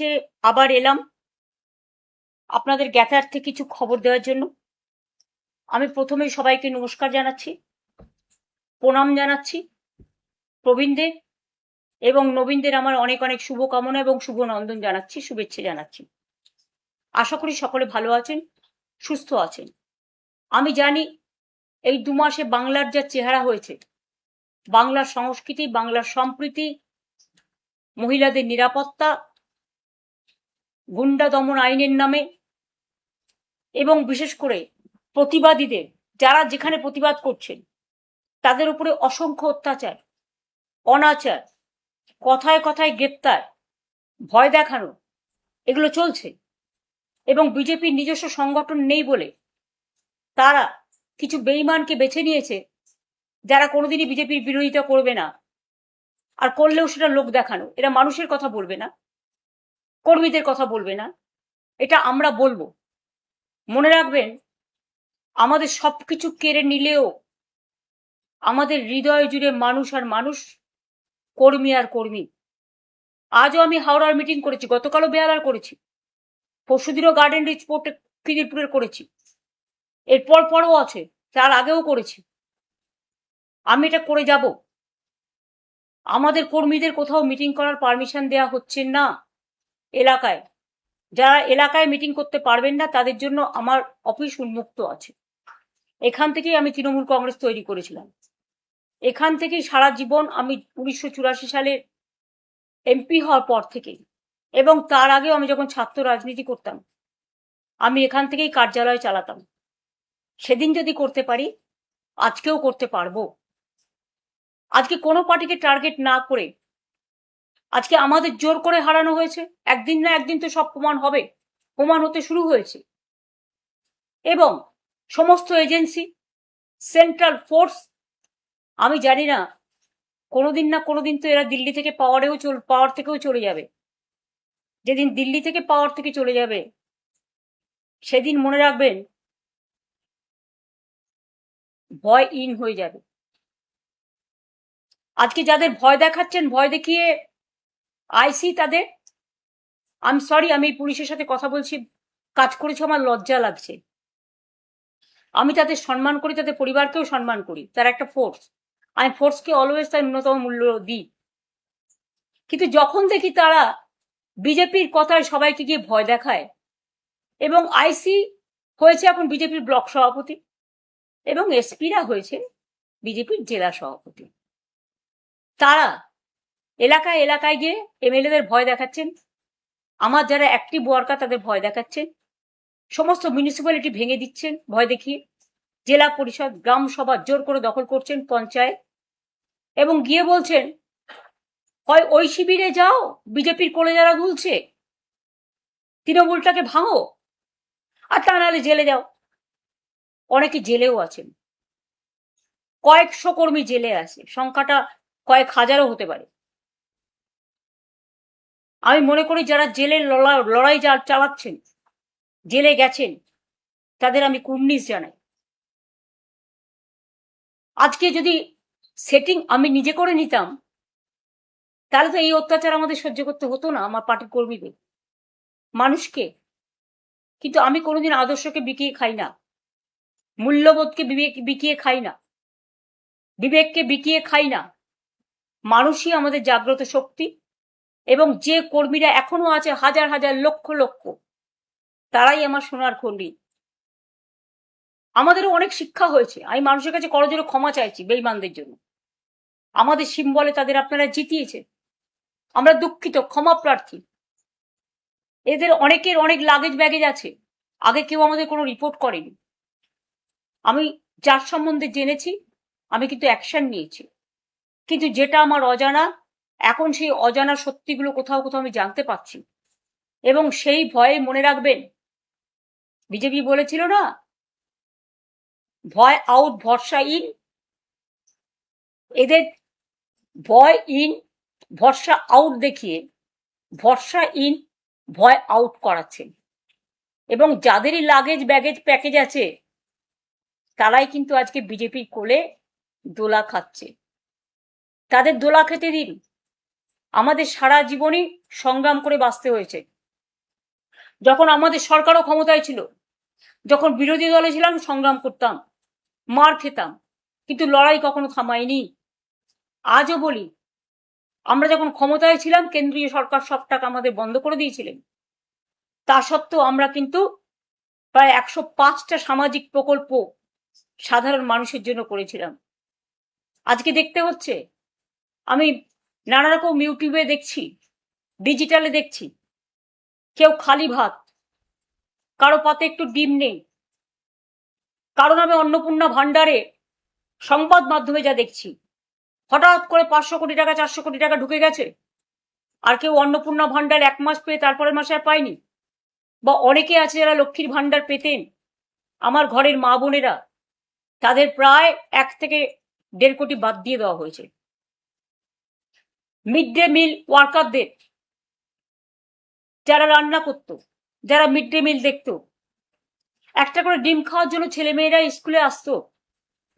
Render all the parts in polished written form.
কাছে আবার এলাম আপনাদের জ্ঞাতার্থে কিছু খবর দেওয়ার জন্য। আমি প্রথমেই সবাইকে নমস্কার জানাচ্ছি, প্রণাম জানাচ্ছি। প্রবীণদের এবং নবীনদের আমার অনেক অনেক শুভকামনা এবং শুভ নন্দন জানাচ্ছি, শুভেচ্ছা জানাচ্ছি। আশা করি সকলে ভালো আছেন, সুস্থ আছেন। আমি জানি এই 2 মাসে বাংলার যা চেহারা হয়েছে, বাংলার সংস্কৃতি, বাংলার সম্প্রীতি, মহিলাদের নিরাপত্তা, গুন্ডা দমন আইনের নামে এবং বিশেষ করে প্রতিবাদীদের, যারা যেখানে প্রতিবাদ করছেন তাদের উপরে অসংখ্য অত্যাচার, অনাচার, কথায় কথায় গ্রেপ্তার, ভয় দেখানো, এগুলো চলছে। এবং বিজেপির নিজস্ব সংগঠন নেই বলে তারা কিছু বেঈমানকে বেছে নিয়েছে, যারা কোনোদিনই বিজেপির বিরোধিতা করবে না, আর করলেও সেটা লোক দেখানো। এরা মানুষের কথা বলবে না, কর্মীদের কথা বলবে না, এটা আমরা বলবো। মনে রাখবেন, আমাদের সবকিছু কেড়ে নিলেও আমাদের হৃদয় জুড়ে মানুষ আর মানুষ, কর্মী আর কর্মী। আজও আমি হাওড়ার মিটিং করেছি, গতকালও বেহালার করেছি, পরশুদিনও গার্ডেন রিচ পোর্টে খিদিরপুরের করেছি, এরপর পরও আছে, তার আগেও করেছি। আমি এটা করে যাব। আমাদের কর্মীদের কোথাও মিটিং করার পারমিশন দেওয়া হচ্ছে না এলাকায়। যারা এলাকায় মিটিং করতে পারবেন না তাদের জন্য আমার অফিস উন্মুক্ত আছে। এখান থেকেই আমি তৃণমূল কংগ্রেস তৈরি করেছিলাম। এখান থেকেই সারা জীবন আমি 1984 সালে এমপি হওয়ার পর থেকে, এবং তার আগেও আমি যখন ছাত্র রাজনীতি করতাম, আমি এখান থেকেই কার্যালয় চালাতাম। সেদিন যদি করতে পারি, আজকেও করতে পারবো। আজকে কোনো পার্টিকে টার্গেট না করে আজকে আমাদের জোর করে হারানো হয়েছে। একদিন না একদিন তো সব প্রমাণ হবে, প্রমাণ হতে শুরু হয়েছে। এবং সমস্ত এজেন্সি, সেন্ট্রাল ফোর্স, আমি জানি না কোনোদিন না কোনোদিন তো এরা দিল্লি থেকে পাওয়ার থেকেও চলে যাবে। যেদিন দিল্লি থেকে পাওয়ার থেকে চলে যাবে সেদিন মনে রাখবেন ভয় ইন হয়ে যাবে। আজকে যাদের ভয় দেখাচ্ছেন, ভয় দেখিয়ে আইসি তাদের, আমি সরি, আমি পুলিশের সাথে কথা বলছি, কাজ করেছে, আমার লজ্জা লাগছে। আমি তাদের সম্মান করি, তাদের পরিবারকেও সম্মান করি, তারা একটা ফোর্স। আমি ফোর্সকে অলওয়েজ তার ন্যূনতম মূল্য দিই। কিন্তু যখন দেখি তারা বিজেপির কথায় সবাইকে গিয়ে ভয় দেখায়, এবং আইসি হয়েছে এখন বিজেপির ব্লক সভাপতি, এবং এসপিরা হয়েছে বিজেপির জেলা সভাপতি, তারা এলাকায় এলাকায় গিয়ে এমএলএদের ভয় দেখাচ্ছেন, আমার যারা অ্যাক্টিভ ওয়ার্কার তাদের ভয় দেখাচ্ছেন, সমস্ত মিউনিসিপ্যালিটি ভেঙে দিচ্ছেন ভয় দেখিয়ে, জেলা পরিষদ, গ্রাম সভা জোর করে দখল করছেন, পঞ্চায়েত, এবং গিয়ে বলছেন হয় ওই শিবিরে যাও, বিজেপির কোলে যারা দুলছে, তৃণমূলটাকে ভাঙো, আর তা নাহলে জেলে যাও। অনেকে জেলেও আছেন, কয়েকশো কর্মী জেলে আছে, সংখ্যাটা কয়েক হাজারও হতে পারে। আমি মনে করি যারা জেলের লড়াই চালাচ্ছেন, জেলে গেছেন, তাদের আমি কুর্নিশ জানাই। আজকে যদি সেটিং আমি নিজে করে নিতাম, তাহলে তো এই অত্যাচার আমাদের সহ্য করতে হতো না, আমার পার্টির কর্মীদের, মানুষকে। কিন্তু আমি কোনোদিন আদর্শকে বিকিয়ে খাই না, মূল্যবোধকে বিকিয়ে খাই না, বিবেককে বিকিয়ে খাই না। মানুষই আমাদের জাগ্রত শক্তি, এবং যে কর্মীরা এখনো আছে হাজার হাজার লক্ষ লক্ষ, তারাই আমার সোনার খন্ডি। আমাদেরও অনেক শিক্ষা হয়েছে, আমি মানুষের কাছে করজোড়ে ক্ষমা চাইছি বেঈমানদের জন্য। আমাদের সিম্বলে তাদের আপনারা জিতিয়েছেন, আমরা দুঃখিত, ক্ষমা প্রার্থী। এদের অনেকের অনেক লাগেজ ব্যাগেজ আছে, আগে কেউ আমাদের কোনো রিপোর্ট করেনি। আমি যার সম্বন্ধে জেনেছি আমি কিন্তু অ্যাকশন নিয়েছি, কিন্তু যেটা আমার অজানা, এখন সেই অজানা সত্যিগুলো কোথাও কোথাও আমি জানতে পারছি। এবং সেই ভয়ে মনে রাখবেন, বিজেপি বলেছিল না, ভয় আউট ভরসা ইন, এদের ভয় ইন ভরসা আউট দেখিয়ে ভরসা ইন ভয় আউট করাচ্ছেন। এবং যাদেরই লাগেজ ব্যাগেজ প্যাকেজ আছে তারাই কিন্তু আজকে বিজেপির কোলে দোলা খাচ্ছে। তাদের দোলা খেতে দিন, আমাদের সারা জীবনই সংগ্রাম করে বাঁচতে হয়েছে। যখন আমাদের সরকারও ক্ষমতায় ছিল, যখন বিরোধী দলে ছিলাম, সংগ্রাম করতাম, মার খেতাম, কিন্তু লড়াই কখনো থামায়নি। আজও বলি, আমরা যখন ক্ষমতায় ছিলাম কেন্দ্রীয় সরকার সব টাকা আমাদের বন্ধ করে দিয়েছিলেন। তা সত্ত্বেও আমরা কিন্তু প্রায় 105টা সামাজিক প্রকল্প সাধারণ মানুষের জন্য করেছিলাম। আজকে দেখতে হচ্ছে, আমি নানা রকম ইউটিউবে দেখছি, ডিজিটালে দেখছি, কেউ খালি ভাত, কারো পাতে একটু ডিম নেই, কারো নামে অন্নপূর্ণা ভাণ্ডারে সংবাদ মাধ্যমে যা দেখছি, হঠাৎ করে 500 কোটি টাকা 400 কোটি টাকা ঢুকে গেছে, আর কেউ অন্নপূর্ণা ভাণ্ডার 1 মাস পেয়ে তারপরের মাসে আর পায়নি। বা অনেকে আছে যারা লক্ষ্মীর ভাণ্ডার পেতেন, আমার ঘরের মা বোনেরা, তাদের প্রায় 1 থেকে 1.5 কোটি বাদ দিয়ে দেওয়া হয়েছে। মিড ডে মিল ওয়ার্কারদের, যারা রান্না করত, যারা মিড ডে মিল দেখত, একটা করে ডিম খাওয়ার জন্য ছেলেমেয়েরা স্কুলে আসতো,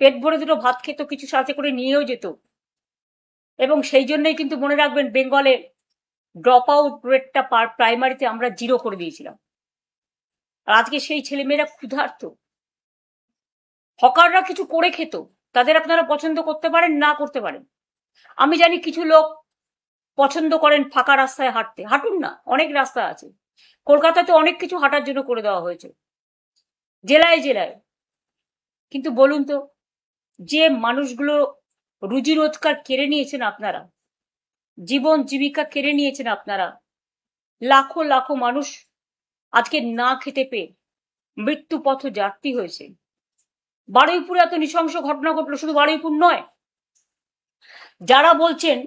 পেট ভরে দুটো ভাত খেত, কিছু সাথে করে নিয়েও যেত। এবং সেই জন্যই কিন্তু মনে রাখবেন, বেঙ্গলে ড্রপ আউট রেটটা প্রাইমারিতে আমরা 0 করে দিয়েছিলাম। আর আজকে সেই ছেলেমেয়েরা ক্ষুধার্ত। হকাররা কিছু করে খেত, তাদের আপনারা পছন্দ করতে পারেন, না করতে পারেন। আমি জানি কিছু লোক পছন্দ করেন ফাঁকা রাস্তায় হাঁটতে, হাঁটুন না, অনেক রাস্তা আছে। কলকাতাতে অনেক কিছু হাঁটার জন্য করে দেওয়া হয়েছে, জেলায় জেলায়। কিন্তু বলুন তো, যে মানুষগুলো রুজি রোজগার কেড়ে নিয়েছেন আপনারা, জীবন জীবিকা কেড়ে নিয়েছেন আপনারা, লাখো লাখো মানুষ আজকে না খেতে পেয়ে মৃত্যু পথ যাত্রী হয়েছে। বারুইপুরে এত নৃশংস ঘটনা ঘটলো, শুধু বারুইপুর নয়, যারা বলছেন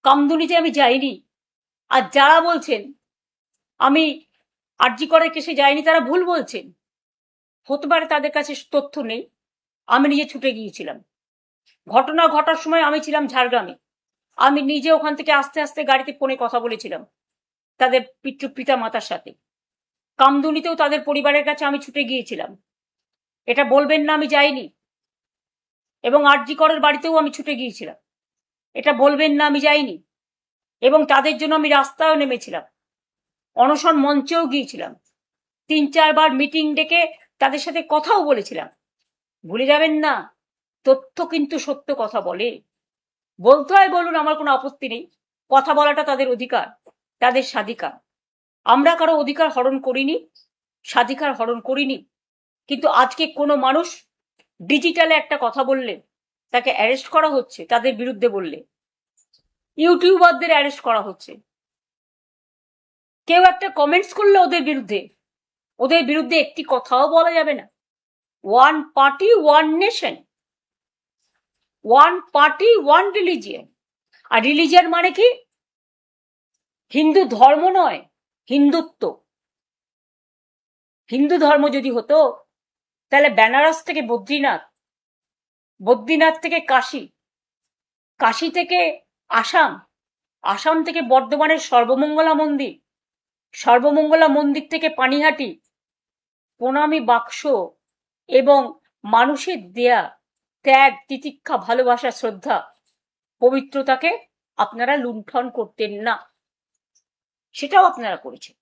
কামদুনিতে আমি যাইনি, আর যারা বলছেন আমি আরজি করের কেসে যাইনি, তারা ভুল বলছেন। হতে পারে তাদের কাছে তথ্য নেই, আমি নিজে ছুটে গিয়েছিলাম। ঘটনা ঘটার সময় আমি ছিলাম ঝাড়গ্রামে, আমি নিজে ওখান থেকে আস্তে আস্তে গাড়িতে ফোনে কথা বলেছিলাম তাদের পিতা মাতার সাথে। কামদুনিতেও তাদের পরিবারের কাছে আমি ছুটে গিয়েছিলাম, এটা বলবেন না আমি যাইনি। এবং আরজি করের বাড়িতেও আমি ছুটে গিয়েছিলাম, এটা বলবেন না আমি যাইনি। এবং তাদের জন্য আমি রাস্তায়ও নেমেছিলাম, অনশন মঞ্চেও গিয়েছিলাম, 3-4 বার মিটিং ডেকে তাদের সাথে কথাও বলেছিলাম। ভুলে যাবেন না, তথ্য কিন্তু সত্য কথা বলে। বলতে হয় বলুন, আমার কোনো আপত্তি নেই, কথা বলাটা তাদের অধিকার, তাদের স্বাধিকার। আমরা কারো অধিকার হরণ করিনি, স্বাধিকার হরণ করিনি। কিন্তু আজকে কোনো মানুষ ডিজিটালে একটা কথা বললে তাকে অ্যারেস্ট করা হচ্ছে, তাদের বিরুদ্ধে বললে ইউটিউবারদের অ্যারেস্ট করা হচ্ছে। কেউ একটা কমেন্টস করলে ওদের বিরুদ্ধে একটি কথাও বলা যাবে না। One party one nation, one party one religion. আর রিলিজিয়ন মানে কি? হিন্দু ধর্ম নয়, হিন্দুত্ব। হিন্দু ধর্ম যদি হতো তাহলে বেনারস থেকে বদ্রীনাথ, বদ্রীনাথ থেকে কাশী, কাশী থেকে আসাম, আসাম থেকে বর্ধমানের সর্বমঙ্গলা মন্দির, সর্বমঙ্গলা মন্দির থেকে পানিহাটি, প্রণামী বাক্স এবং মানুষের দেয়া ত্যাগ, তিতিক্ষা, ভালোবাসা, শ্রদ্ধা, পবিত্রতাকে আপনারা লুণ্ঠন করতেন না, সেটাও আপনারা করেছেন।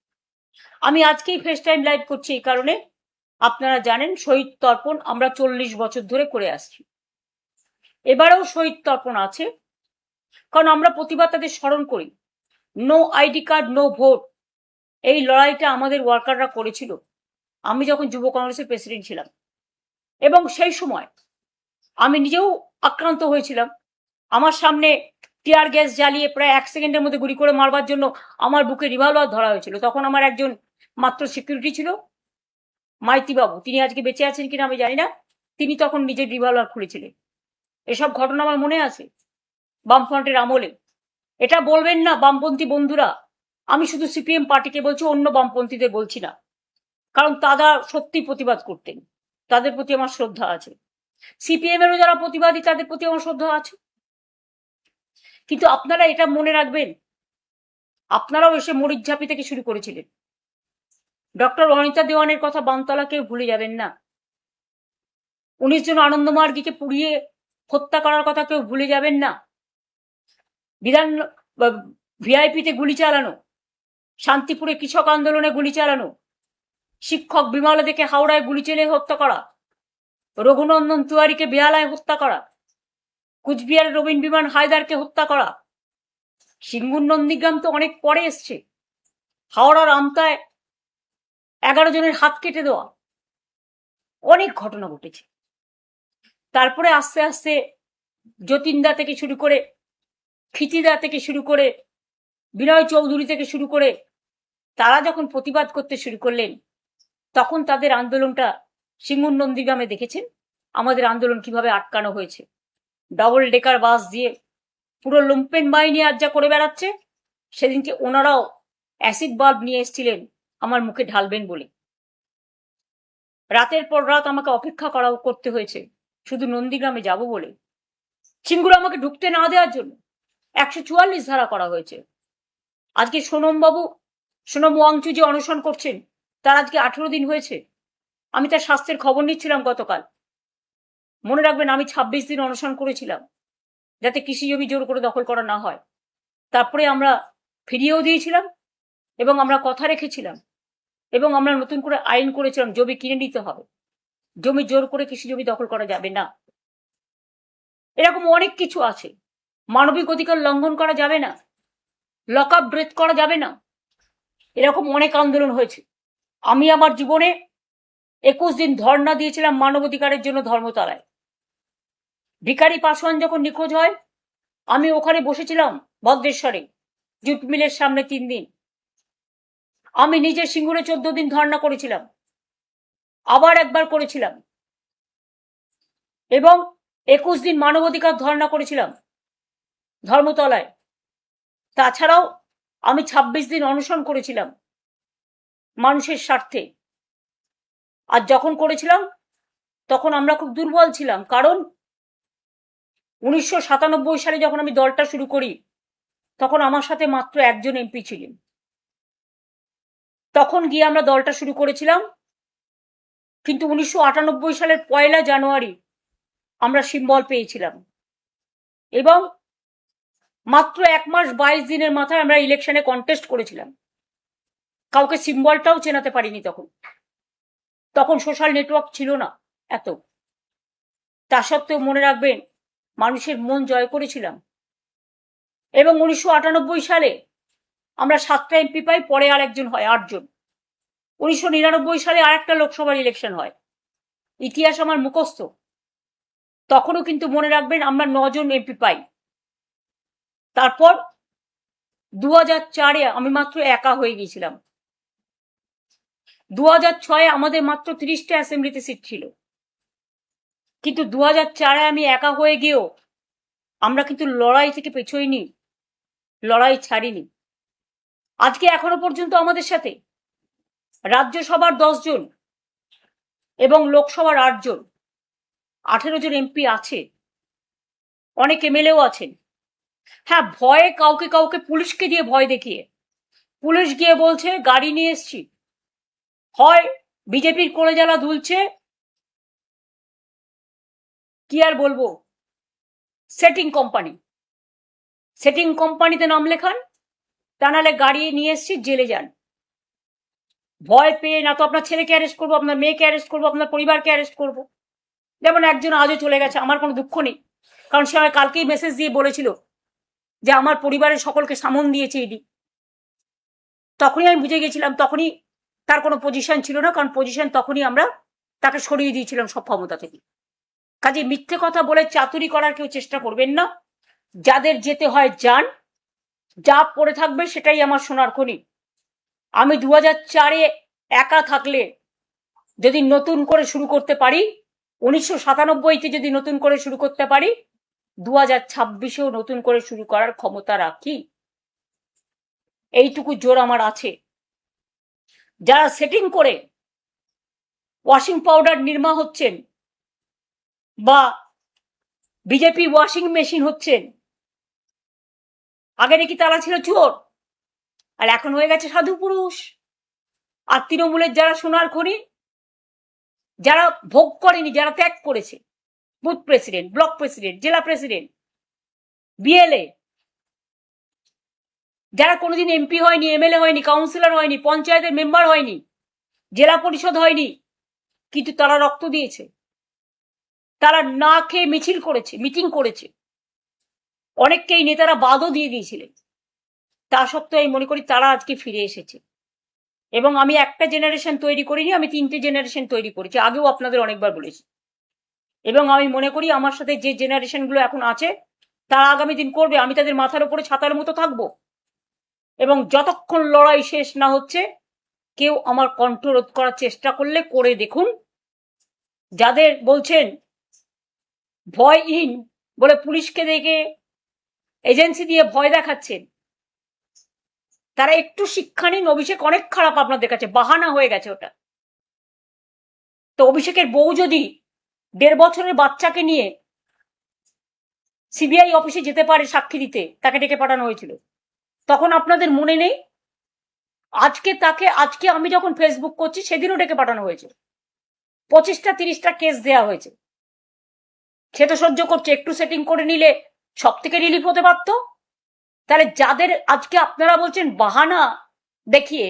আমি আজকেই ফেস টাইম লাইভ করছি এই কারণে, আপনারা জানেন শহীদ তর্পণ আমরা 40 বছর ধরে করে আসছি। এবারেও শহীদ তর্পণ আছে, কারণ আমরা প্রতিবার তাদের স্মরণ করি। No ID card no vote, এই লড়াইটা আমাদের ওয়ার্কাররা করেছিল আমি যখন যুব কংগ্রেসের প্রেসিডেন্ট ছিলাম। এবং সেই সময় আমি নিজেও আক্রান্ত হয়েছিলাম। আমার সামনে টিয়ার গ্যাস জ্বালিয়ে প্রায় 1 সেকেন্ডের মধ্যে গুলি করে মারবার জন্য আমার বুকে রিভলভার ধরা হয়েছিল। তখন আমার একজন মাত্র সিকিউরিটি ছিল, মাইতি বাবু, তিনি আজকে বেঁচে আছেন কিনা আমি জানি না, তিনি তখন নিজের রিভলভার খুলেছিলেন। এসব ঘটনা আমার মনে আছে বামফ্রন্টের আমলে। এটা বলবেন না বামপন্থী বন্ধুরা, আমি শুধু সিপিএম পার্টিকে বলছি, অন্য বামপন্থীদের বলছি না, কারণ তারা সত্যি প্রতিবাদ করতেন, তাদের প্রতি আমার শ্রদ্ধা আছে। সিপিএম এরও যারা প্রতিবাদী তাদের প্রতি আমার শ্রদ্ধা আছে। কিন্তু আপনারা এটা মনে রাখবেন, আপনারাও এসে মরিচঝাপি থেকে শুরু করেছিলেন। ডক্টর অনিতা দেওয়ানের কথা বামতলা কেউ ভুলে যাবেন না। 19 জন আনন্দমার্গীকে পুড়িয়ে হত্যা করার কথা কেউ ভুলে যাবেন না। ভিআইপিতে গুলি চালানো, শান্তিপুরে কৃষক আন্দোলনে গুলি চালানো, শিক্ষক বিমলা থেকে হাওড়ায় গুলি চেলে হত্যা করা, রঘুনন্দন তিওয়ারিকে বেহালায় হত্যা করা, কুচবিহারের রবীন বিমান হায়দারকে হত্যা করা, সিঙ্গুর নন্দীগ্রাম তো অনেক পরে এসছে, হাওড়ার আমতায় 11 জনের হাত কেটে দেওয়া, অনেক ঘটনা ঘটেছে। তারপরে আস্তে আস্তে যতীনদা থেকে শুরু করে, খিচিদা থেকে শুরু করে, বিনয় চৌধুরী থেকে শুরু করে তারা যখন প্রতিবাদ করতে শুরু করলেন, তখন তাদের আন্দোলনটা সিঙ্গুর নন্দীগ্রামে দেখেছেন আমাদের আন্দোলন কিভাবে আটকানো হয়েছে। ডবল ডেকার বাস দিয়ে পুরো লুম্পেন বাহিনী আজ যা করে বেড়াচ্ছে, সেদিনকে ওনারাও অ্যাসিড বাল্ব নিয়ে এসেছিলেন আমার মুখে ঢালবেন বলে। রাতের পর রাত আমাকে অপেক্ষা করতে হয়েছে শুধু নন্দীগ্রামে যাব বলে। সিঙ্গুর আমাকে ঢুকতে না দেওয়ার জন্য 144 ধারা করা হয়েছে। আজকে সোনম ওয়াংচু যে অনশন করছেন, তার আজকে 18 দিন হয়েছে। আমি তার স্বাস্থ্যের খবর নিচ্ছিলাম গতকাল। মনে রাখবেন, আমি 26 দিন অনশন করেছিলাম যাতে কৃষি জমি জোর করে দখল করা না হয়। তারপরে আমরা ফিরিয়েও দিয়েছিলাম এবং আমরা কথা রেখেছিলাম এবং আমরা নতুন করে আইন করেছিলাম, জমি কিনে নিতে হবে, জমি জোর করে কৃষি জমি দখল করা যাবে না। এরকম অনেক কিছু আছে। মানবিক অধিকার লঙ্ঘন করা যাবে না, লক আপ ডেথ করা যাবে না, এরকম অনেক আন্দোলন হয়েছে। আমি আমার জীবনে 21 দিন ধর্ণা দিয়েছিলাম মানবাধিকারের জন্য ধর্মতলায়। ভিখারি পাসওয়ান যখন নিখোঁজ হয়, আমি ওখানে বসেছিলাম ভদ্রেশ্বরে জুট মিলের সামনে 3 দিন। আমি নিজে সিঙ্গুরে 14 দিন ধর্ণা করেছিলাম, আবার একবার করেছিলাম, এবং 21 দিন মানবাধিকার ধর্ণা করেছিলাম ধর্মতলায়। তাছাড়াও আমি 26 দিন অনশন করেছিলাম মানুষের স্বার্থে। আর যখন করেছিলাম তখন আমরা খুব দুর্বল ছিলাম, কারণ 1997 সালে যখন আমি দলটা শুরু করি, তখন আমার সাথে মাত্র একজন এমপি ছিলেন। তখন গিয়ে আমরা দলটা শুরু করেছিলাম, কিন্তু 1998 সালের 1 জানুয়ারি আমরা সিম্বল পেয়েছিলাম এবং মাত্র 1 মাস 22 দিনের মাথায় আমরা ইলেকশনে কন্টেস্ট করেছিলাম। কাউকে সিম্বলটাও চেনাতে পারিনি তখন সোশ্যাল নেটওয়ার্ক ছিল না এত। তা সত্ত্বেও মনে রাখবেন, মানুষের মন জয় করেছিলাম এবং 1998 সালে আমরা 7টা এমপি পাই, পরে আর একজন হয়, 8 জন। 1999 সালে আরেকটা লোকসভার ইলেকশন হয়, ইতিহাস আমার মুখস্থ। তখনও কিন্তু মনে রাখবেন আমরা 9 জন এমপি পাই। তারপর 2004-এ আমি মাত্র একা হয়ে গিয়েছিলাম। 2006-এ আমাদের মাত্র 30টা অ্যাসেম্বলিতে সিট ছিল, কিন্তু 2004-এ আমি একা হয়ে গিয়েও আমরা কিন্তু লড়াই থেকে পেছোইনি, লড়াই ছাড়িনি। আজকে এখনো পর্যন্ত আমাদের সাথে রাজ্যসভার 10 জন এবং লোকসভার 8 জন, 18 জন এমপি আছে, অনেক এমএলএও আছেন। হ্যাঁ, ভয়ে কাউকে পুলিশকে দিয়ে ভয় দেখিয়ে, পুলিশ গিয়ে বলছে গাড়ি নিয়ে এসছি, হয় বিজেপির কোলে জ্বালা দুলছে, কি আর বলবো, সেটিং কোম্পানিতে নাম লেখান, তা নাহলে গাড়ি নিয়ে এসছি, জেলে যান। ভয় পেয়ে না তো আপনার ছেলেকে অ্যারেস্ট করবো, আপনার মেয়েকে অ্যারেস্ট করবো, আপনার পরিবারকে অ্যারেস্ট করবো। যেমন একজন আজও চলে গেছে, আমার কোনো দুঃখ নেই, কারণ সে আমায় কালকেই মেসেজ দিয়ে বলেছিল যে আমার পরিবারের সকলকে সামন দিয়েছে ইডি। তখনই আমি বুঝে গেছিলাম, তখনই তার কোনো পজিশন ছিল না, কারণ পজিশন তখনই আমরা তাকে সরিয়ে দিয়েছিলাম সব ক্ষমতা থেকে। কাজে মিথ্যে কথা বলে চাতুরি করার কেউ চেষ্টা করবেন না। যাদের যেতে হয় যান, যা পড়ে থাকবে সেটাই আমার সোনার খনি। আমি 2004-এ একা থাকলে যদি নতুন করে শুরু করতে পারি, 1997-তে যদি নতুন করে শুরু করতে পারি, 2026-এও নতুন করে শুরু করার ক্ষমতা রাখি। এইটুকু জোর আমার আছে। যারা সেটিং করে ওয়াশিং পাউডার নির্মা হচ্ছেন বা বিজেপি ওয়াশিং মেশিন হচ্ছেন, আগে নাকি তারা ছিল চোর, আর এখন হয়ে গেছে সাধু পুরুষ। আর তৃণমূলের যারা সোনার খনি, যারা ভোগ করেনি, যারা ত্যাগ করেছে, বুথ প্রেসিডেন্ট, ব্লক প্রেসিডেন্ট, জেলা প্রেসিডেন্ট, বিএলএ, যারা কোনোদিন এমপি হয়নি, এমএলএ হয়নি, কাউন্সিলর হয়নি, পঞ্চায়েতের মেম্বার হয়নি, জেলা পরিষদ হয়নি, কিন্তু তারা রক্ত দিয়েছে, তারা না খেয়ে মিছিল করেছে, মিটিং করেছে, অনেককেই নেতারা বাদও দিয়ে দিয়েছিলেন। তা সত্ত্বেও আমি মনে করি তারা আজকে ফিরে এসেছে। এবং আমি একটা জেনারেশন তৈরি করিনি, আমি 3টে জেনারেশন তৈরি করেছি, আগেও আপনাদের অনেকবার বলেছি। এবং আমি মনে করি আমার সাথে যে জেনারেশনগুলো এখন আছে তারা আগামী দিন করবে, আমি তাদের মাথার উপরে ছাতার মতো থাকবো। এবং যতক্ষণ লড়াই শেষ না হচ্ছে কেউ আমার কণ্ঠ রোধ করার চেষ্টা করলে করে দেখুন। যাদের বলছেন ভয়হীন বলে পুলিশকে দেখে এজেন্সি দিয়ে ভয় দেখাচ্ছেন, তারা একটু শিক্ষা নিন। অভিষেক অনেক খারাপ আপনাদের কাছে, বাহানা হয়ে গেছে ওটা। তো অভিষেকের বউ যদি 1.5 বছরের বাচ্চাকে নিয়ে সিবিআই অফিসে যেতে পারে সাক্ষী দিতে, তাকে ডেকে পাঠানো হয়েছিল, তখন আপনাদের মনে নেই? আজকে আমি যখন ফেসবুক করছি সেদিনও ডেকে পাঠানো হয়েছে, 25টা 30টা কেস দেয়া হয়েছে। সে তো সহ্য করছে, একটু সেটিং করে নিলে সব থেকে রিলিফ হতে পারতো। তাহলে যাদের আজকে আপনারা বলছেন বাহানা দেখিয়ে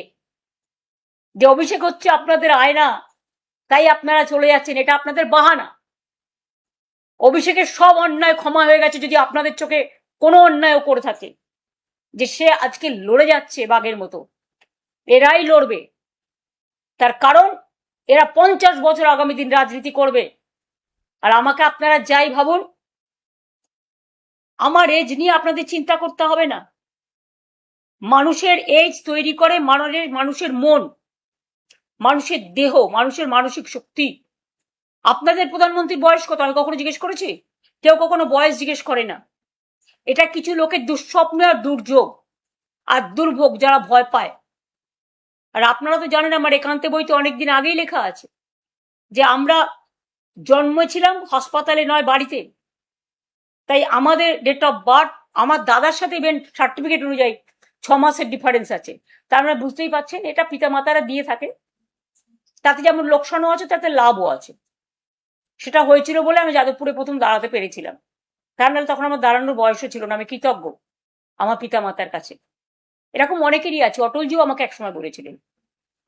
যে অভিষেক হচ্ছে আপনাদের আয়না, তাই আপনারা চলে যাচ্ছেন, এটা আপনাদের বাহানা। অভিষেকের সব অন্যায় ক্ষমা হয়ে গেছে যদি আপনাদের চোখে কোনো অন্যায়ও করে থাকে। যে সে আজকে লড়ে যাচ্ছে বাঘের মতো, এরাই লড়বে। তার কারণ এরা 50 বছর আগামী দিন রাজনীতি করবে। আর আমাকে আপনারা যাই ভাবুন, আমার এজ নিয়ে আপনাদের চিন্তা করতে হবে না। মানুষের এজ তৈরি করে মানুষের মন, মানুষের দেহ, মানুষের মানসিক শক্তি। আপনাদের প্রধানমন্ত্রীর বয়স কত আমি কখনো জিজ্ঞেস করেছি? কেউ কখনো বয়স জিজ্ঞেস করে না। এটা কিছু লোকের দুঃস্বপ্ন আর দুর্যোগ আর দুর্ভোগ, যারা ভয় পায়। আর আপনারা তো জানেন আমার একান্তে বইতে অনেকদিন আগেই লেখা আছে যে আমরা জন্মেছিলাম হাসপাতালে নয় বাড়িতে। তাই আমাদের ডেট অফ বার্থ আমার দাদার সাথে ইভেন সার্টিফিকেট অনুযায়ী 6 মাসের ডিফারেন্স আছে। তার মানে বুঝতেই পারছেন এটা পিতামাতারা দিয়ে থাকে। তাতে যেমন লোকসানও আছে, তাতে লাভও আছে। সেটা হয়েছিল বলে আমি যাদবপুরে প্রথম দাঁড়াতে পেরেছিলাম। তার নাহলে তখন আমার দাঁড়ানোর বয়সও ছিল না। আমি কৃতজ্ঞ আমার পিতামাতার কাছে। এরকম অনেকেরই আছে, অটলজিও আমাকে একসময় বলেছিলেন,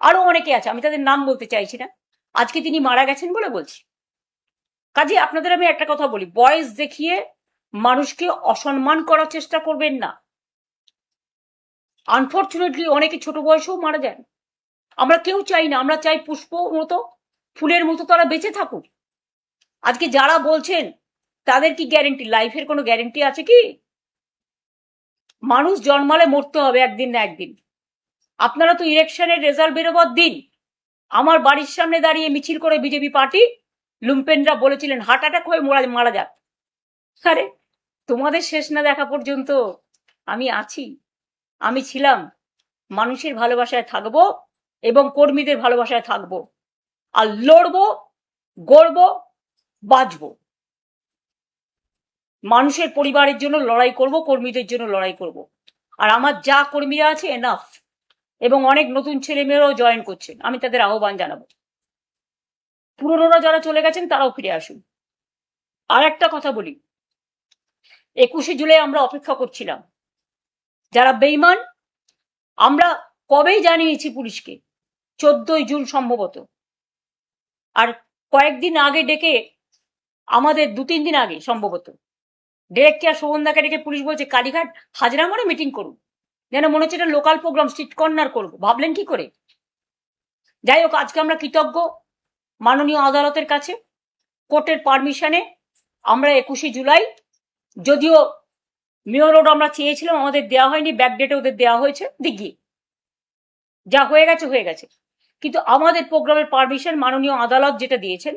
আরো অনেকে আছে, আমি তাদের নাম বলতে চাইছি না, আজকে তিনি মারা গেছেন বলে বলছি। কাজে আপনাদের আমি একটা কথা বলি, বয়স দেখিয়ে মানুষকে অসম্মান করার চেষ্টা করবেন না। আনফর্চুনেটলি অনেকে ছোট বয়সেও মারা যান। আমরা কেউ চাই না, আমরা চাই পুষ্প মতো, ফুলের মতো তারা বেঁচে থাকুক। আজকে যারা বলছেন তাদের কি গ্যারেন্টি? লাইফের কোনো গ্যারেন্টি আছে কি? মানুষ জন্মালে মরতে হবে একদিন না একদিন। আপনারা তো ইলেকশনের রেজাল্ট বেরোবার দিন আমার বাড়ির সামনে দাঁড়িয়ে মিছিল করে বিজেপি পার্টি লুম্পেনরা বলেছিলেন হার্ট অ্যাটাক হয়ে মারা যাক। আরে তোমাদের শেষ না দেখা পর্যন্ত আমি আছি, আমি ছিলাম, মানুষের ভালোবাসায় থাকবো এবং কর্মীদের ভালোবাসায় থাকবো, আর লড়বো, গড়বো, বাঁচবো। মানুষের পরিবারের জন্য লড়াই করব, কর্মীদের জন্য লড়াই করব। আর আমার যা কর্মীরা আছে এনাফ, এবং অনেক নতুন ছেলে মেয়েরাও জয়েন করছেন, আমি তাদের আহ্বান জানাবো। পুরনোরা যারা চলে গেছেন তারাও ফিরে আসুন। আর একটা কথা বলি, 21শে জুলাই আমরা অপেক্ষা করছিলাম। যারা বেঈমান আমরা কবেই জানিয়েছি পুলিশকে, 14ই জুন সম্ভবত। আর কয়েকদিন আগে ডেকে আমাদের 2-3 দিন আগে সম্ভবত ডিরেক্ট কেয়ার শোভনদাকে ডেকে পুলিশ বলছে কালীঘাট হাজরা মোড়ে মিটিং করুন, যেন মনে হচ্ছে এটা লোকাল প্রোগ্রাম, স্ট্রিট কর্নার করবো। ভাবলেন কি করে? যাই হোক, আজকে আমরা কৃতজ্ঞ মাননীয় আদালতের কাছে, কোর্টের পারমিশনে আমরা 21শে জুলাই, যদিও মেয়র রোড আমরা চেয়েছিলাম, আমাদের দেওয়া হয়নি, ব্যাকডেটে ওদের দেওয়া হয়েছে, দিঘি যা হয়ে গেছে হয়ে গেছে, কিন্তু আমাদের প্রোগ্রামের পারমিশন মাননীয় আদালত যেটা দিয়েছেন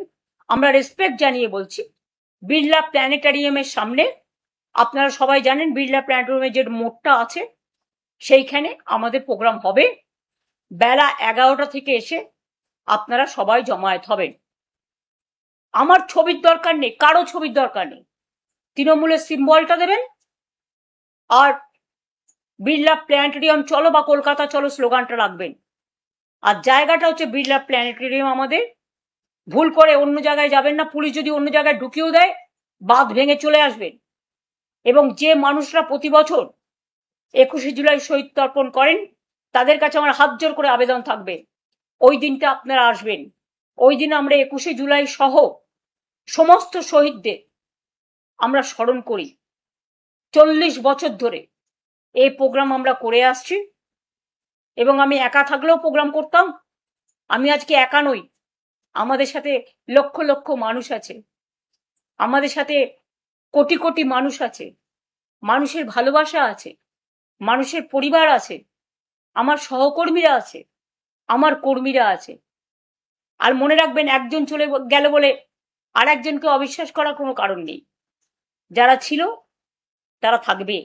আমরা রেসপেক্ট জানিয়ে বলছি। বিড়লা প্ল্যানেটারিয়ামের সামনে, আপনারা সবাই জানেন বিড়লা প্ল্যানেটারিয়ামের যে মোড়টা আছে সেইখানে আমাদের প্রোগ্রাম হবে। বেলা 11টা থেকে এসে আপনারা সবাই জমায়েত হবেন। আমার ছবির দরকার নেই, কারো ছবির দরকার নেই, তৃণমূলের সিম্বলটা দেবেন আর বিড়লা প্ল্যানেটেরিয়াম চলো বা কলকাতা চলো স্লোগানটা রাখবেন। আর জায়গাটা হচ্ছে বিড়লা প্ল্যানেটেরিয়াম আমাদের, ভুল করে অন্য জায়গায় যাবেন না। পুলিশ যদি অন্য জায়গায় ঢুকিয়েও দেয় বাঁধ ভেঙে চলে আসবেন। এবং যে মানুষরা প্রতি বছর 21শে জুলাই শহীদ তর্পণ করেন, তাদের কাছে আমার হাত জোর করে আবেদন থাকবে, ওই দিনটা আপনারা আসবেন। ওই দিন আমরা 21শে জুলাই সহ সমস্ত শহীদদের আমরা স্মরণ করি। 40 বছর ধরে এই প্রোগ্রাম আমরা করে আসছি, এবং আমি একা থাকলেও প্রোগ্রাম করতাম। আমি আজকে একা নই, আমাদের সাথে লক্ষ লক্ষ মানুষ আছে, আমাদের সাথে কোটি কোটি মানুষ আছে, মানুষের ভালোবাসা আছে, মানুষের পরিবার আছে, আমার সহকর্মীরা আছে, আমার কর্মীরা আছে। আর মনে রাখবেন, একজন চলে গেল বলে আর একজনকে অবিশ্বাস করার কোনো কারণ নেই। যারা ছিল তারা থাকবে,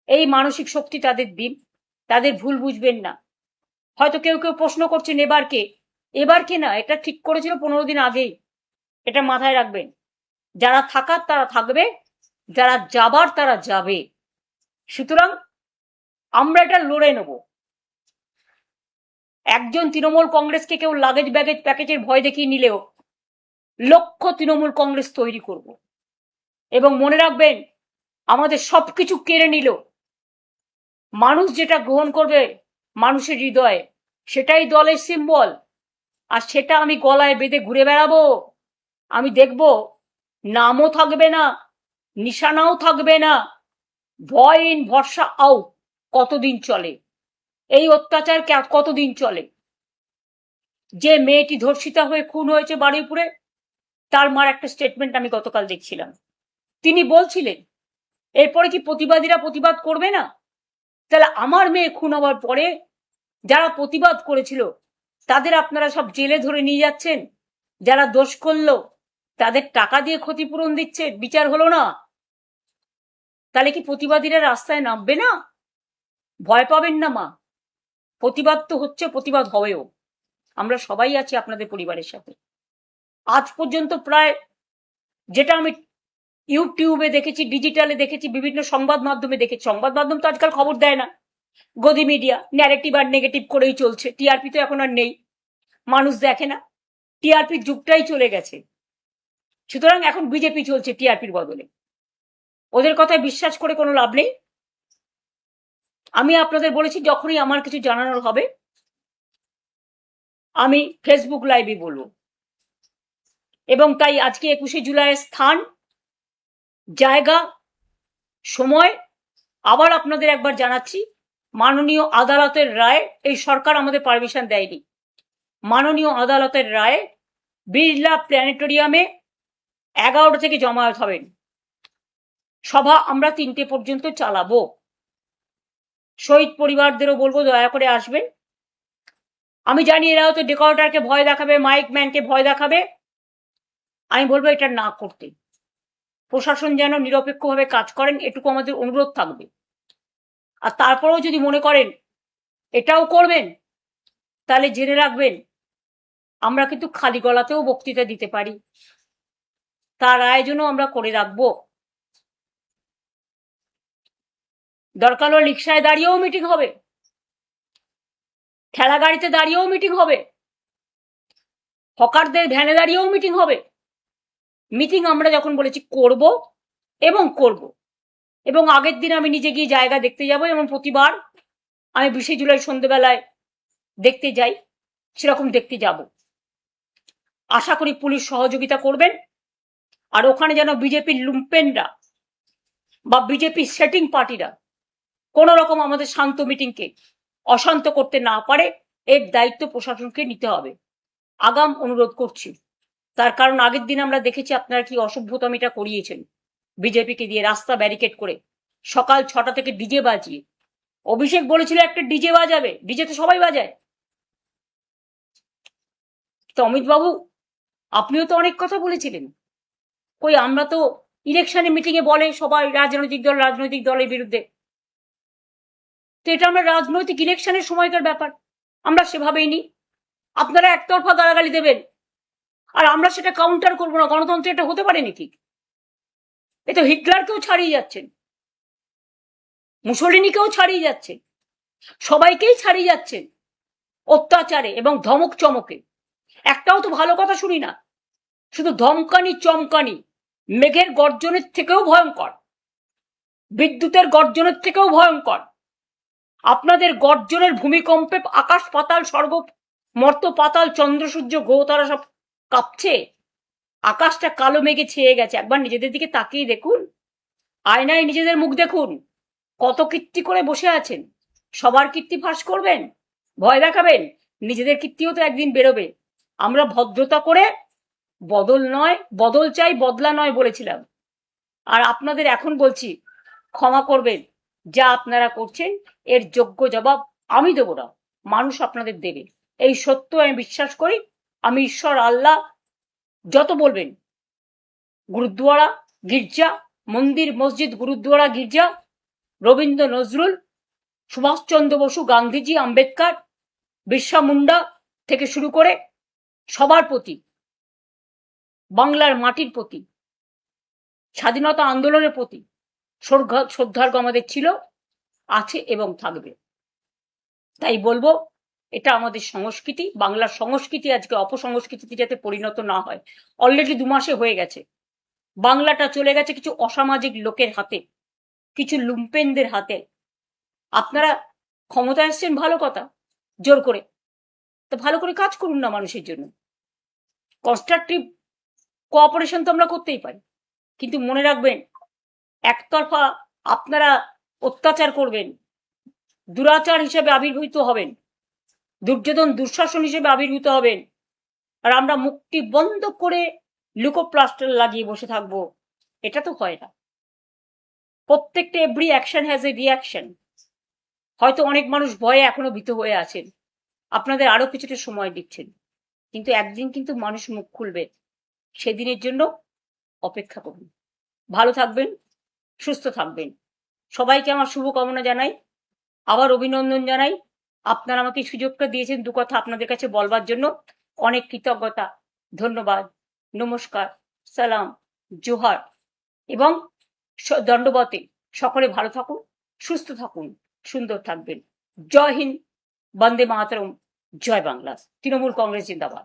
এই মানসিক শক্তি তাদের দিন, তাদের ভুল বুঝবেন না। হয়তো কেউ কেউ প্রশ্ন করছেন এবার কে না, এটা ঠিক করেছিল 15 দিন আগেই, এটা মাথায় রাখবেন। যারা থাকার তারা থাকবে, যারা যাবার তারা যাবে। সুতরাং আমরা এটা লড়ে নেব। একজন তৃণমূল কংগ্রেসকে কেউ লাগেজ ব্যাগেজ প্যাকেজের ভয় দেখিয়ে নিলেও লক্ষ তৃণমূল কংগ্রেস তৈরি করব। এবং মনে রাখবেন, আমাদের সবকিছু কেড়ে নিল, মানুষ যেটা গ্রহণ করবে মানুষের হৃদয়ে, সেটাই দলের সিম্বল। আর সেটা আমি গলায় বেঁধে ঘুরে বেড়াবো। আমি দেখব নামও থাকবে না, নিশানাও থাকবে না। ভয় ইন ভরসা আউট কতদিন চলে? এই অত্যাচার কতদিন চলে? যে মেয়েটি ধর্ষিতা হয়ে খুন হয়েছে বারুইপুরে, তার মার একটা স্টেটমেন্ট আমি গতকাল দেখছিলাম। তিনি বলছিলেন, এরপরে কি প্রতিবাদীরা প্রতিবাদ করবে না? তাহলে আমার মেয়ে খুন হওয়ার পরে যারা প্রতিবাদ করেছিল তাদের আপনারা সব জেলে ধরে নিয়ে যাচ্ছেন, যারা দোষ করলো তাদের টাকা দিয়ে ক্ষতিপূরণ দিচ্ছে, বিচার হলো না। তাহলে কি প্রতিবাদীরা রাস্তায় নামবে না? ভয় পাবেন না মা, প্রতিবাদ তো হচ্ছে, প্রতিবাদ হবেও। আমরা সবাই আছি আপনাদের পরিবারের সাথে। আজ পর্যন্ত প্রায়, যেটা আমি ইউটিউবে দেখেছি, ডিজিটালে দেখেছি, বিভিন্ন সংবাদ মাধ্যমে দেখেছি, সংবাদ মাধ্যম তো আজকাল খবর দেয় না, গদি মিডিয়া ন্যারেটিভ আর নেগেটিভ করেই চলছে। টিআরপি তো এখন আর নেই, মানুষ দেখে না, টিআরপির যুগটাই চলে গেছে। সুতরাং এখন বিজেপি চলছে টিআরপির বদলে, ওদের কথায় বিশ্বাস করে কোনো লাভ নেই। আমি আপনাদের বলেছি, যখনই আমার কিছু জানানোর হবে আমি ফেসবুক লাইভে বলবো। এবং তাই আজকে 21শে জুলাইয়ের স্থান, জায়গা, সময় আবার আপনাদের একবার জানাচ্ছি। মাননীয় আদালতের রায়, এই সরকার আমাদের পারমিশন দেয়নি, মাননীয় আদালতের রায় বিড়লা প্ল্যানেটোরিয়ামে 11টা থেকে জমায়েত হবেন। সভা আমরা 3টে পর্যন্ত চালাবো। শহীদ পরিবারদেরও বলবো দয়া করে আসবেন। আমি জানি এরা হয়তো ডেকোরেটরকে ভয় দেখাবে, মাইক ম্যানকে ভয় দেখাবে, আমি বলবো এটা না করতে। প্রশাসন যেন নিরপেক্ষভাবে কাজ করেন, এটুকু আমাদের অনুরোধ থাকবে। আর তারপরেও যদি মনে করেন এটাও করবেন, তাহলে জেনে রাখবেন আমরা কিন্তু খালি গলাতেও বক্তৃতা দিতে পারি, তার আয়োজনও আমরা করে রাখবো। দরকার হলে রিক্সায় দাঁড়িয়েও মিটিং হবে, ঠেলা গাড়িতে দাঁড়িয়েও মিটিং হবে, হকারদের ভ্যানে দাঁড়িয়েও মিটিং হবে। মিটিং আমরা যখন বলেছি করব এবং করব, এবং আগের দিন আমি নিজে গিয়ে জায়গা দেখতে যাব, এবং প্রতিবার আমি 20শে জুলাই সন্ধ্যেবেলায় দেখতে যাই, সেরকম দেখতে যাব। আশা করি পুলিশ সহযোগিতা করবেন। আর ওখানে যেন বিজেপির লুম্পেনরা বা বিজেপির সেটিং পার্টিরা কোনো রকম আমাদের শান্ত মিটিংকে অশান্ত করতে না পারে, এর দায়িত্ব প্রশাসনকে নিতে হবে, আগাম অনুরোধ করছি। তার কারণ আগের দিন আমরা দেখেছি আপনারা কি অসভ্যতামিটা করিয়েছেন বিজেপিকে দিয়ে, রাস্তা ব্যারিকেড করে, সকাল 6টা থেকে ডিজে বাজিয়ে। অভিষেক বলেছিল একটা ডিজে বাজাবে, ডিজে তো সবাই বাজায়। তো অমিত বাবু, আপনিও তো অনেক কথা বলেছিলেন, কই আমরা তো ইলেকশনে মিটিংয়ে বলে সবাই রাজনৈতিক দলের বিরুদ্ধে, তো এটা আমরা রাজনৈতিক ইলেকশনের সময়কার ব্যাপার, আমরা সেভাবেই নিই। আপনারা একতরফা গালাগালি দেবেন আর আমরা সেটা কাউন্টার করবো না, গণতন্ত্রে এটা হতে পারে নাকি? এ তো হিটলারকেও ছাড়িয়ে যাচ্ছেন, মুসোলিনিকেও ছাড়িয়ে যাচ্ছেন, সবাইকেই ছাড়িয়ে যাচ্ছেন অত্যাচারে এবং ধমক চমকে। একটাও তো ভালো কথা শুনি না, শুধু ধমকানি চমকানি, মেঘের গর্জনের থেকেও ভয়ঙ্কর। বিদ্যুতের গর্জনের থেকেও ভয়ঙ্কর। আপনাদের গর্জনের ভূমিকম্পে আকাশ পাতাল স্বর্গ মর্ত পাতাল চন্দ্র সূর্য গ্রহ তারা সব কাঁপছে। আকাশটা কালো মেঘে ছেয়ে গেছে। একবার নিজেদের দিকে তাকিয়ে দেখুন, আয়নায় নিজেদের মুখ দেখুন। কত কীর্তি করে বসে আছেন। সবার কীর্তি ফাঁস করবেন, ভয় দেখাবেন? নিজেদের কীর্তিও তো একদিন বেরোবে। আমরা ভদ্রতা করে বদল চাই, বদলা নয় বলেছিলাম। আর আপনাদের এখন বলছি, ক্ষমা করবেন। যা আপনারা করছেন এর যোগ্য জবাব আমি দেব না, মানুষ আপনাদের দেবে। এই সত্য আমি বিশ্বাস করি। আমি ঈশ্বর, আল্লাহ যত বলবেন, গুরুদ্বারা, গির্জা, মন্দির, মসজিদ, গুরুদ্বারা, গির্জা, রবীন্দ্র নজরুল, সুভাষচন্দ্র বসু, গান্ধীজি, আম্বেদকর, বিরসা মুন্ডা থেকে শুরু করে সবার প্রতি, বাংলার মাটির প্রতি, স্বাধীনতা আন্দোলনের প্রতি শ্রদ্ধার্ঘ আমাদের ছিল, আছে এবং থাকবে। তাই বলবো, এটা আমাদের সংস্কৃতি। বাংলার সংস্কৃতি আজকে অপসংস্কৃতিতে যাতে পরিণত না হয়। অলরেডি 2 মাসে হয়ে গেছে। বাংলাটা চলে গেছে কিছু অসামাজিক লোকের হাতে, কিছু লুম্পেনদের হাতে। আপনারা ক্ষমতা এসছেন, ভালো কথা, জোর করে তো ভালো করে কাজ করুন না মানুষের জন্য। কনস্ট্রাকটিভ কোঅপারেশন তো আমরা করতেই পারি, কিন্তু মনে রাখবেন, একতরফা আপনারা অত্যাচার করবেন, দুরাচার হিসেবে আবির্ভূত হবেন, দুর্যোধন দুঃশাসন হিসেবে আবির্ভূত হবেন, আর আমরা মুখটি বন্ধ করে লুকোপ্লাস্টার লাগিয়ে বসে থাকবো। এটা তো হয় না। প্রত্যেকটা every action has a reaction. হয়তো অনেক মানুষ ভয়ে এখনো ভীত হয়ে আছেন, আপনাদের আরো কিছুটা সময় দিচ্ছেন, কিন্তু একদিন কিন্তু মানুষ মুখ খুলবে। সেদিনের জন্য অপেক্ষা করুন। ভালো থাকবেন, সুস্থ থাকবেন। সবাইকে আমার শুভকামনা জানাই, আবার অভিনন্দন জানাই। আপনারা আমাকে সুযোগটা দিয়েছেন 2 কথা আপনাদের কাছে বলবার জন্য। অনেক কৃতজ্ঞতা, ধন্যবাদ, নমস্কার, সালাম, জোহার এবং দণ্ডবতে। সকলে ভালো থাকুন, সুস্থ থাকুন, সুন্দর থাকবেন। জয় হিন্দ, বন্দে মাতরম, জয় বাংলা। তৃণমূল কংগ্রেস জিন্দাবাদ।